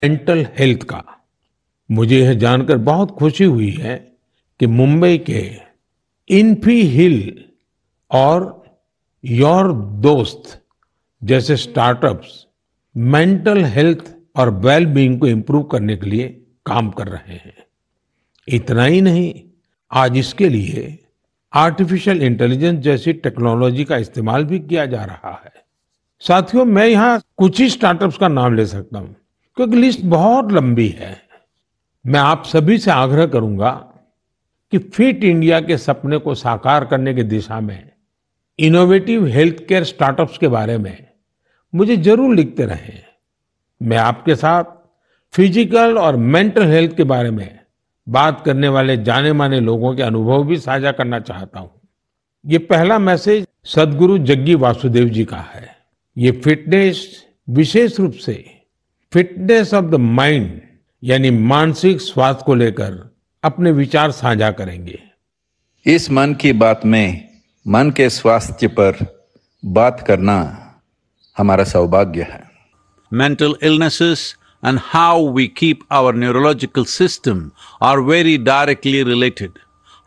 Mental health का। मुझे यह जानकर बहुत खुशी हुई है कि मुंबई के इन्फी हिल और योर दोस्त जैसे स्टार्टअप्स मेंटल हेल्थ और वेल बीइंग को इम्प्रूव करने के लिए काम कर रहे हैं। इतना ही नहीं, आज इसके लिए आर्टिफिशियल इंटेलिजेंस जैसी टेक्नोलॉजी का इस्तेमाल भी किया जा रहा है। साथियों, मैं यहाँ कुछ ही स्टार्टअप्स का नाम ले सकता हूँ क्योंकि लिस्ट बहुत लंबी है। मैं आप सभी से आग्रह करूंगा कि फिट इंडिया के सपने को साकार करने की दिशा में इनोवेटिव हेल्थ केयर स्टार्टअप्स के बारे में मुझे जरूर लिखते रहें। मैं आपके साथ फिजिकल और मेंटल हेल्थ के बारे में बात करने वाले जाने माने लोगों के अनुभव भी साझा करना चाहता हूं। ये पहला मैसेज सदगुरु जग्गी वासुदेव जी का है। ये फिटनेस, विशेष रूप से फिटनेस ऑफ द माइंड यानी मानसिक स्वास्थ्य को लेकर अपने विचार साझा करेंगे। इस मन की बात में मन के स्वास्थ्य पर बात करना हमारा सौभाग्य है। Mental illnesses and how we keep our neurological system are very directly related.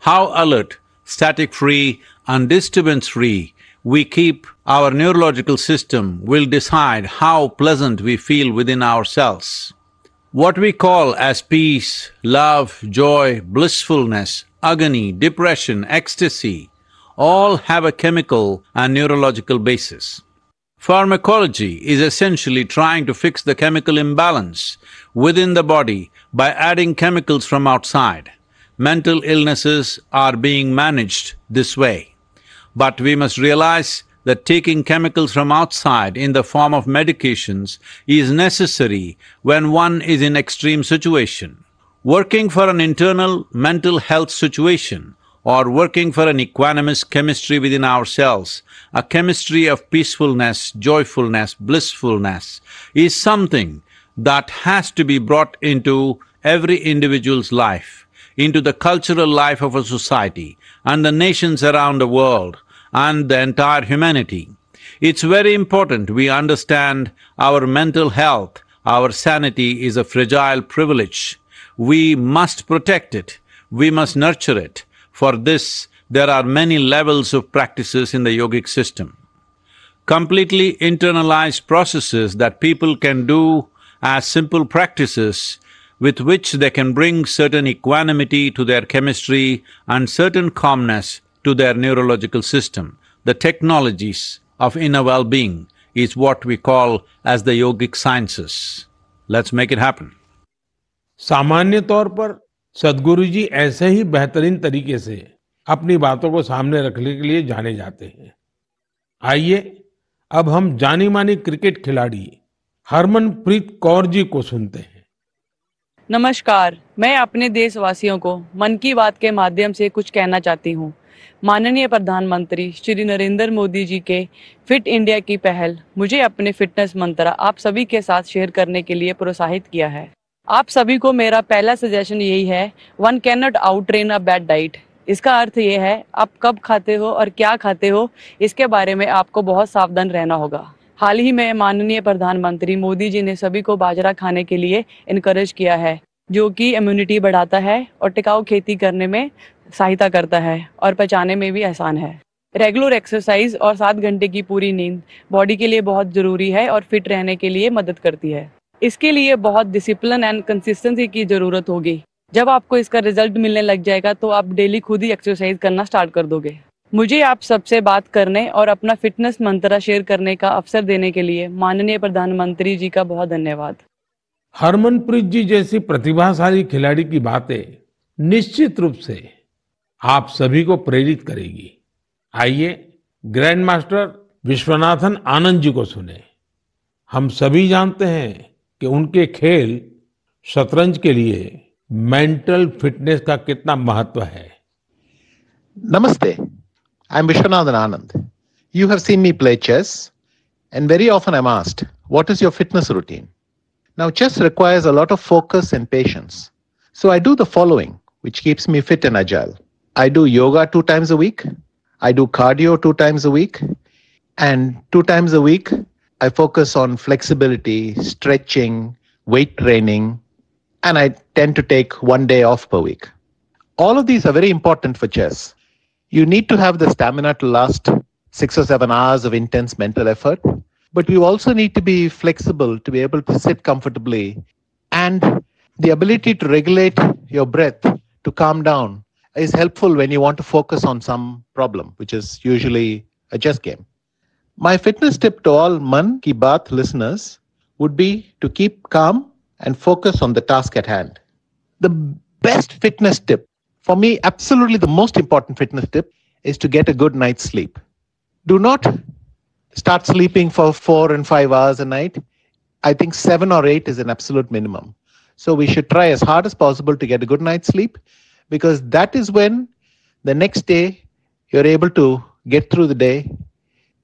How alert, static-free and disturbance-free we keep our neurological system will decide how pleasant we feel within ourselves. What we call as peace, love, joy, blissfulness, agony, depression, ecstasy, all have a chemical and neurological basis. Pharmacology is essentially trying to fix the chemical imbalance within the body by adding chemicals from outside. Mental illnesses are being managed this way. But we must realize that taking chemicals from outside in the form of medications is necessary when one is in extreme situation. Working for an internal mental health situation or working for an equanimous chemistry within ourselves, a chemistry of peacefulness, joyfulness, blissfulness, is something that has to be brought into every individual's life, into the cultural life of a society and the nations around the world and the entire humanity. It's very important we understand our mental health, our sanity is a fragile privilege. We must protect it, we must nurture it. For this, there are many levels of practices in the yogic system. Completely internalized processes that people can do as simple practices with which they can bring certain equanimity to their chemistry and certain calmness to their neurological system. The technologies of inner well-being is what we call as the yogic sciences. Let's make it happen. सामान्य तौर पर सदगुरु जी ऐसे ही बेहतरीन तरीके से अपनी बातों को सामने रखने के लिए जाने जाते हैं। आइए अब हम जानी मानी क्रिकेट खिलाड़ी हरमनप्रीत कौर जी को सुनते हैं। नमस्कार, मैं अपने देशवासियों को मन की बात के माध्यम से कुछ कहना चाहती हूँ। माननीय प्रधानमंत्री श्री नरेंद्र मोदी जी के फिट इंडिया की पहल मुझे अपने फिटनेस मंत्र आप सभी के साथ शेयर करने के लिए प्रोत्साहित किया है। आप सभी को मेरा पहला सजेशन यही है, one can not out train a bad diet. इसका अर्थ ये है, आप कब खाते हो और क्या खाते हो इसके बारे में आपको बहुत सावधान रहना होगा। हाल ही में माननीय प्रधानमंत्री मोदी जी ने सभी को बाजरा खाने के लिए इनकरेज किया है, जो कि इम्यूनिटी बढ़ाता है और टिकाऊ खेती करने में सहायता करता है और पचाने में भी आसान है। रेगुलर एक्सरसाइज और 7 घंटे की पूरी नींद बॉडी के लिए बहुत जरूरी है और फिट रहने के लिए मदद करती है। इसके लिए बहुत डिसिप्लिन एंड कंसिस्टेंसी की जरूरत होगी। जब आपको इसका रिजल्ट मिलने लग जाएगा तो आप डेली खुद ही एक्सरसाइज करना स्टार्ट कर दोगे। मुझे आप सबसे बात करने और अपना फिटनेस मंत्र शेयर करने का अवसर देने के लिए माननीय प्रधानमंत्री जी का बहुत धन्यवाद। हरमनप्रीत जी जैसी प्रतिभाशाली खिलाड़ी की बातें निश्चित रूप से आप सभी को प्रेरित करेगी। आइए ग्रैंड मास्टर विश्वनाथन आनंद जी को सुने। हम सभी जानते हैं कि उनके खेल शतरंज के लिए मेंटल फिटनेस का कितना महत्व है। Namaste. I'm Vishwanathan Anand. You have seen me play chess, and very often I'm asked, what is your fitness routine? Now, chess requires a lot of focus and patience. So I do the following, which keeps me fit and agile. I do yoga 2 times a week. I do cardio 2 times a week. And 2 times a week, I focus on flexibility, stretching, weight training, and I tend to take 1 day off per week. All of these are very important for chess. You need to have the stamina to last 6 or 7 hours of intense mental effort, but you also need to be flexible to be able to sit comfortably, and the ability to regulate your breath to calm down is helpful when you want to focus on some problem, which is usually a chess game. My fitness tip to all Man Ki Baat listeners would be to keep calm and focus on the task at hand. The best fitness tip, for me, absolutely the most important fitness tip, is to get a good night's sleep. Do not start sleeping for 4 and 5 hours a night. I think 7 or 8 is an absolute minimum. So we should try as hard as possible to get a good night's sleep, because that is when the next day you're able to get through the day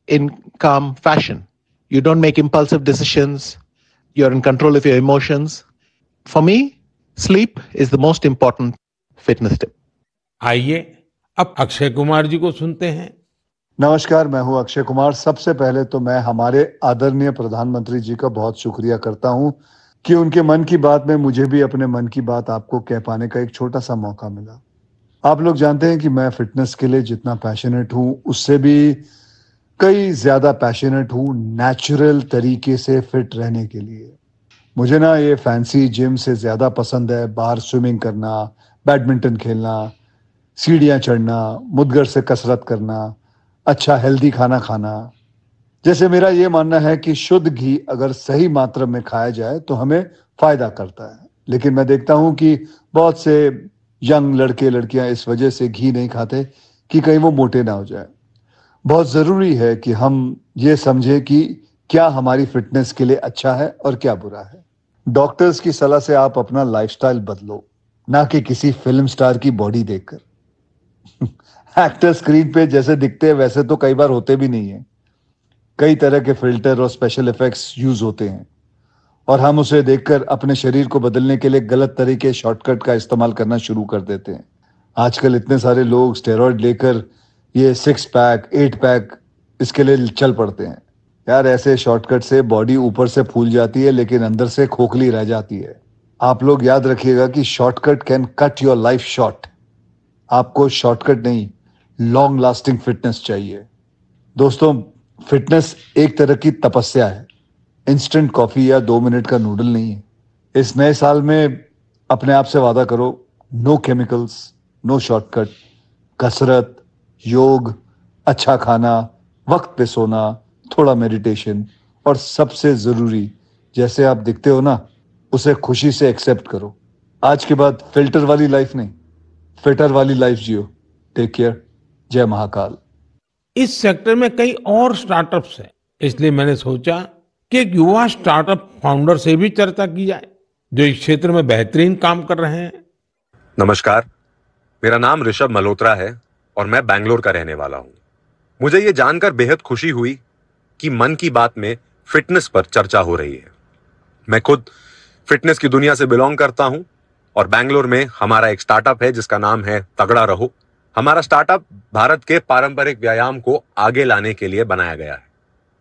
in calm fashion. You don't make impulsive decisions. You're in control of your emotions. For me, sleep is the most important fitness tip. आइए अब अक्षय कुमार जी को सुनते हैं। नमस्कार, मैं हूं अक्षय कुमार। सबसे पहले तो मैं हमारे आदरणीय प्रधानमंत्री जी का बहुत शुक्रिया करता हूं कि उनके मन की बात में मुझे भी अपने मन की बात आपको कह पाने का एक छोटा सा मौका मिला। आप लोग जानते हैं कि मैं फिटनेस के लिए जितना पैशनेट हूं, उससे भी कई ज्यादा पैशनेट हूं नेचुरल तरीके से फिट रहने के लिए। मुझे ना ये फैंसी जिम से ज्यादा पसंद है बाहर स्विमिंग करना, बैडमिंटन खेलना, सीढ़ियां चढ़ना, मुद्गर से कसरत करना, अच्छा हेल्दी खाना खाना। जैसे मेरा ये मानना है कि शुद्ध घी अगर सही मात्रा में खाया जाए तो हमें फायदा करता है, लेकिन मैं देखता हूं कि बहुत से यंग लड़के लड़कियां इस वजह से घी नहीं खाते कि कहीं वो मोटे ना हो जाए। बहुत जरूरी है कि हम ये समझे कि क्या हमारी फिटनेस के लिए अच्छा है और क्या बुरा है। डॉक्टर्स की सलाह से आप अपना लाइफस्टाइल बदलो, ना कि किसी फिल्म स्टार की बॉडी देखकर। एक्टर स्क्रीन पे जैसे दिखते हैं वैसे तो कई बार होते भी नहीं है। कई तरह के फिल्टर और स्पेशल इफेक्ट्स यूज होते हैं और हम उसे देखकर अपने शरीर को बदलने के लिए गलत तरीके शॉर्टकट का इस्तेमाल करना शुरू कर देते हैं। आजकल इतने सारे लोग स्टेरॉइड लेकर ये 6 पैक 8 पैक इसके लिए चल पड़ते हैं। यार, ऐसे शॉर्टकट से बॉडी ऊपर से फूल जाती है लेकिन अंदर से खोखली रह जाती है। आप लोग याद रखिएगा कि shortcut can cut your life short. आपको शॉर्टकट नहीं, लॉन्ग लास्टिंग फिटनेस चाहिए। दोस्तों, फिटनेस एक तरह की तपस्या है, इंस्टेंट कॉफी या 2 मिनट का नूडल नहीं है। इस नए साल में अपने आप से वादा करो, नो केमिकल्स, नो शॉर्टकट, कसरत, योग, अच्छा खाना, वक्त पे सोना, थोड़ा मेडिटेशन और सबसे जरूरी, जैसे आप दिखते हो ना, उसे खुशी से एक्सेप्ट करो। आज के बाद फिल्टर वाली लाइफ नहीं, फिटर वाली लाइफ जियो। Take care. जय महाकाल। इस सेक्टर में कई और स्टार्टअप्स हैं, इसलिए मैंने सोचा कि एक युवा स्टार्टअप फाउंडर से भी चर्चा की जाए जो इस क्षेत्र में बेहतरीन काम कर रहे हैं। नमस्कार, मेरा नाम ऋषभ मल्होत्रा है और मैं बैंगलोर का रहने वाला हूं। मुझे ये जानकर बेहद खुशी हुई कि मन की बात में फिटनेस पर चर्चा हो रही है। मैं खुद फिटनेस की दुनिया से बिलोंग करता हूं और बैंगलोर में हमारा एक स्टार्टअप है जिसका नाम है तगड़ा रहो। हमारा स्टार्टअप भारत के पारंपरिक व्यायाम को आगे लाने के लिए बनाया गया है।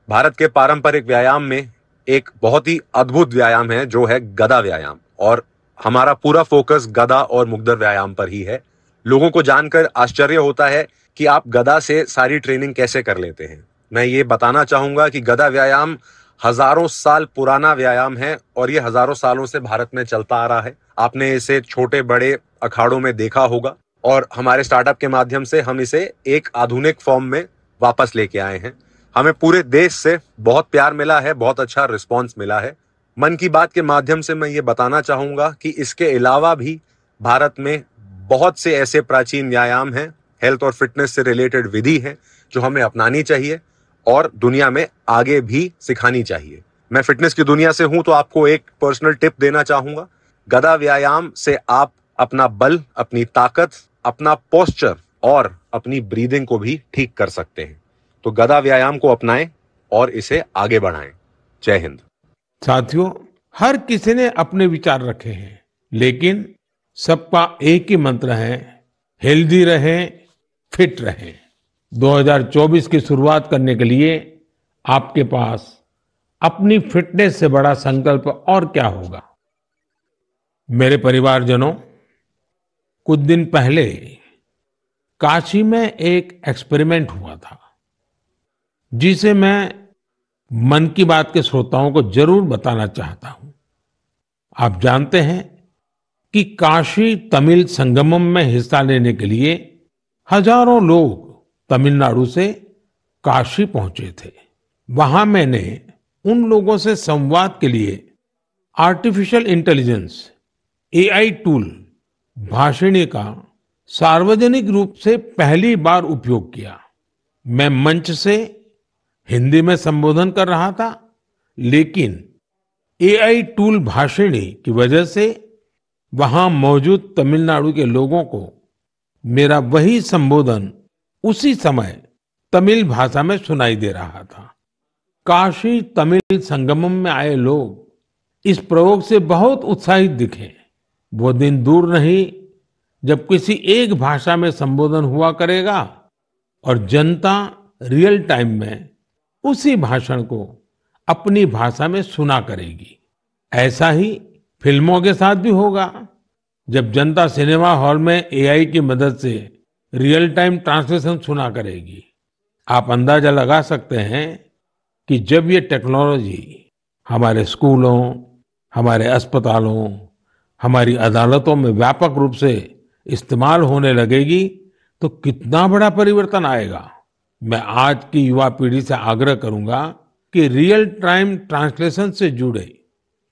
भारत के पारंपरिक व्यायाम में एक बहुत ही अद्भुत व्यायाम है जो है गदा व्यायाम, और हमारा पूरा फोकस गदा और मुग्दर व्यायाम पर ही है। लोगों को जानकर आश्चर्य होता है कि आप गदा से सारी ट्रेनिंग कैसे कर लेते हैं। मैं ये बताना चाहूंगा कि गदा व्यायाम हजारों साल पुराना व्यायाम है और ये हजारों सालों से भारत में चलता आ रहा है। आपने इसे छोटे बड़े अखाड़ों में देखा होगा और हमारे स्टार्टअप के माध्यम से हम इसे एक आधुनिक फॉर्म में वापस लेके आए हैं। हमें पूरे देश से बहुत प्यार मिला है, बहुत अच्छा रिस्पांस मिला है। मन की बात के माध्यम से मैं ये बताना चाहूंगा कि इसके अलावा भी भारत में बहुत से ऐसे प्राचीन व्यायाम हैं, हेल्थ और फिटनेस से रिलेटेड विधि है जो हमें अपनानी चाहिए और दुनिया में आगे भी सिखानी चाहिए। मैं फिटनेस की दुनिया से हूं तो आपको एक पर्सनल टिप देना चाहूंगा। गदा व्यायाम से आप अपना बल, अपनी ताकत, अपना पोस्चर और अपनी ब्रीदिंग को भी ठीक कर सकते हैं। तो गदा व्यायाम को अपनाएं और इसे आगे बढ़ाएं। जय हिंद। साथियों, हर किसी ने अपने विचार रखे हैं, लेकिन सबका एक ही मंत्र है, हेल्दी रहें, फिट रहें। 2024 की शुरुआत करने के लिए आपके पास अपनी फिटनेस से बड़ा संकल्प और क्या होगा। मेरे परिवारजनों, कुछ दिन पहले काशी में एक एक्सपेरिमेंट हुआ था, जिसे मैं मन की बात के श्रोताओं को जरूर बताना चाहता हूं। आप जानते हैं कि काशी तमिल संगमम में हिस्सा लेने के लिए हजारों लोग तमिलनाडु से काशी पहुंचे थे। वहां मैंने उन लोगों से संवाद के लिए artificial intelligence AI tool Bhashini का सार्वजनिक रूप से पहली बार उपयोग किया। मैं मंच से हिंदी में संबोधन कर रहा था, लेकिन एआई टूल भाषिणी की वजह से वहां मौजूद तमिलनाडु के लोगों को मेरा वही संबोधन उसी समय तमिल भाषा में सुनाई दे रहा था। काशी तमिल संगमम में आए लोग इस प्रयोग से बहुत उत्साहित दिखे। वो दिन दूर नहीं जब किसी एक भाषा में संबोधन हुआ करेगा और जनता रियल टाइम में उसी भाषण को अपनी भाषा में सुना करेगी। ऐसा ही फिल्मों के साथ भी होगा। जब जनता सिनेमा हॉल में एआई की मदद से रियल टाइम ट्रांसलेशन सुना करेगी, आप अंदाजा लगा सकते हैं कि जब ये टेक्नोलॉजी हमारे स्कूलों, हमारे अस्पतालों, हमारी अदालतों में व्यापक रूप से इस्तेमाल होने लगेगी तो कितना बड़ा परिवर्तन आएगा। मैं आज की युवा पीढ़ी से आग्रह करूंगा कि रियल टाइम ट्रांसलेशन से जुड़े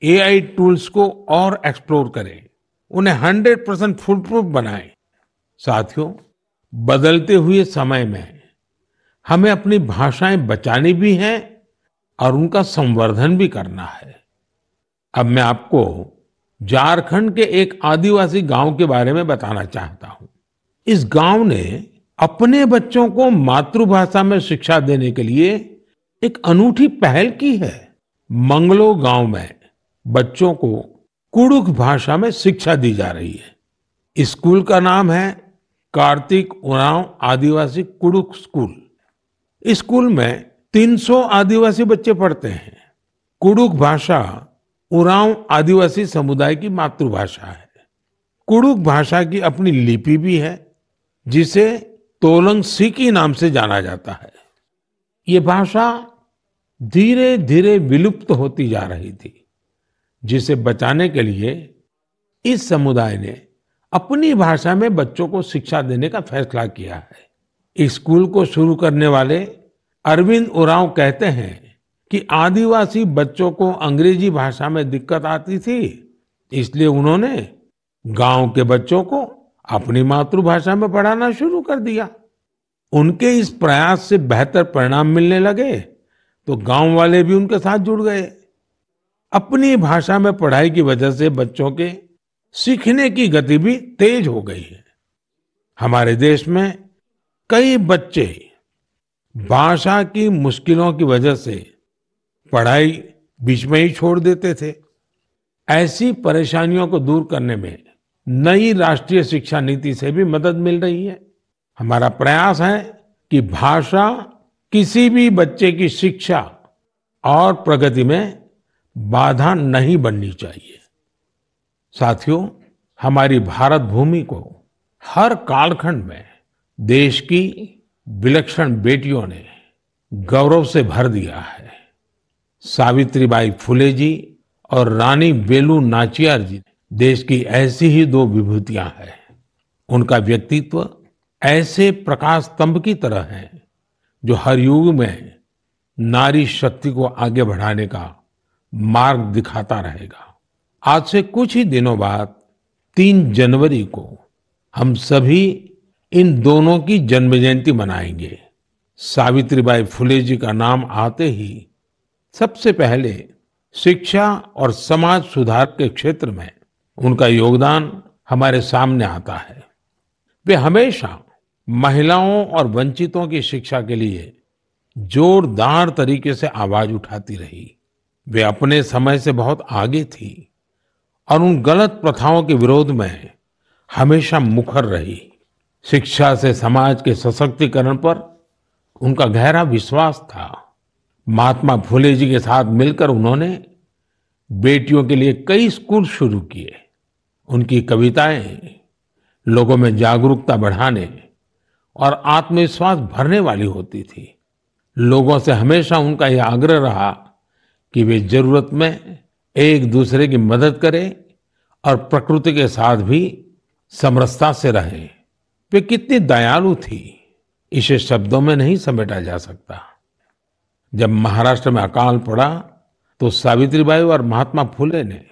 एआई टूल्स को और एक्सप्लोर करें, उन्हें 100% फुल प्रूफ बनाएं। साथियों, बदलते हुए समय में हमें अपनी भाषाएं बचानी भी हैं और उनका संवर्धन भी करना है। अब मैं आपको झारखंड के एक आदिवासी गांव के बारे में बताना चाहता हूं। इस गांव ने अपने बच्चों को मातृभाषा में शिक्षा देने के लिए एक अनूठी पहल की है। मंगलो गांव में बच्चों को कुडुख भाषा में शिक्षा दी जा रही है। स्कूल का नाम है कार्तिक उरांव आदिवासी कुडुख स्कूल। इस स्कूल में 300 आदिवासी बच्चे पढ़ते हैं। कुडुख भाषा उरांव आदिवासी समुदाय की मातृभाषा है। कुडुख भाषा की अपनी लिपि भी है, जिसे तोलंग सिकी नाम से जाना जाता है। ये भाषा धीरे धीरे विलुप्त होती जा रही थी, जिसे बचाने के लिए इस समुदाय ने अपनी भाषा में बच्चों को शिक्षा देने का फैसला किया है। इस स्कूल को शुरू करने वाले अरविंद उरांव कहते हैं कि आदिवासी बच्चों को अंग्रेजी भाषा में दिक्कत आती थी, इसलिए उन्होंने गांव के बच्चों को अपनी मातृभाषा में पढ़ाना शुरू कर दिया। उनके इस प्रयास से बेहतर परिणाम मिलने लगे तो गांव वाले भी उनके साथ जुड़ गए। अपनी भाषा में पढ़ाई की वजह से बच्चों के सीखने की गति भी तेज हो गई है। हमारे देश में कई बच्चे भाषा की मुश्किलों की वजह से पढ़ाई बीच में ही छोड़ देते थे। ऐसी परेशानियों को दूर करने में नई राष्ट्रीय शिक्षा नीति से भी मदद मिल रही है। हमारा प्रयास है कि भाषा किसी भी बच्चे की शिक्षा और प्रगति में बाधा नहीं बननी चाहिए। साथियों, हमारी भारत भूमि को हर कालखंड में देश की विलक्षण बेटियों ने गौरव से भर दिया है। सावित्रीबाई फुले जी और रानी वेलु नाचियार जी देश की ऐसी ही दो विभूतियां हैं। उनका व्यक्तित्व ऐसे प्रकाश स्तंभ की तरह है जो हर युग में नारी शक्ति को आगे बढ़ाने का मार्ग दिखाता रहेगा। आज से कुछ ही दिनों बाद 3 जनवरी को हम सभी इन दोनों की जन्म जयंती मनाएंगे। सावित्रीबाई फुले जी का नाम आते ही सबसे पहले शिक्षा और समाज सुधार के क्षेत्र में उनका योगदान हमारे सामने आता है। वे हमेशा महिलाओं और वंचितों की शिक्षा के लिए जोरदार तरीके से आवाज उठाती रही। वे अपने समय से बहुत आगे थी और उन गलत प्रथाओं के विरोध में हमेशा मुखर रही। शिक्षा से समाज के सशक्तिकरण पर उनका गहरा विश्वास था। महात्मा फुले जी के साथ मिलकर उन्होंने बेटियों के लिए कई स्कूल शुरू किए। उनकी कविताएं लोगों में जागरूकता बढ़ाने और आत्मविश्वास भरने वाली होती थी। लोगों से हमेशा उनका यह आग्रह रहा कि वे जरूरत में एक दूसरे की मदद करें और प्रकृति के साथ भी समरसता से रहें। वे कितनी दयालु थी, इसे शब्दों में नहीं समेटा जा सकता। जब महाराष्ट्र में अकाल पड़ा तो सावित्रीबाई और महात्मा फुले ने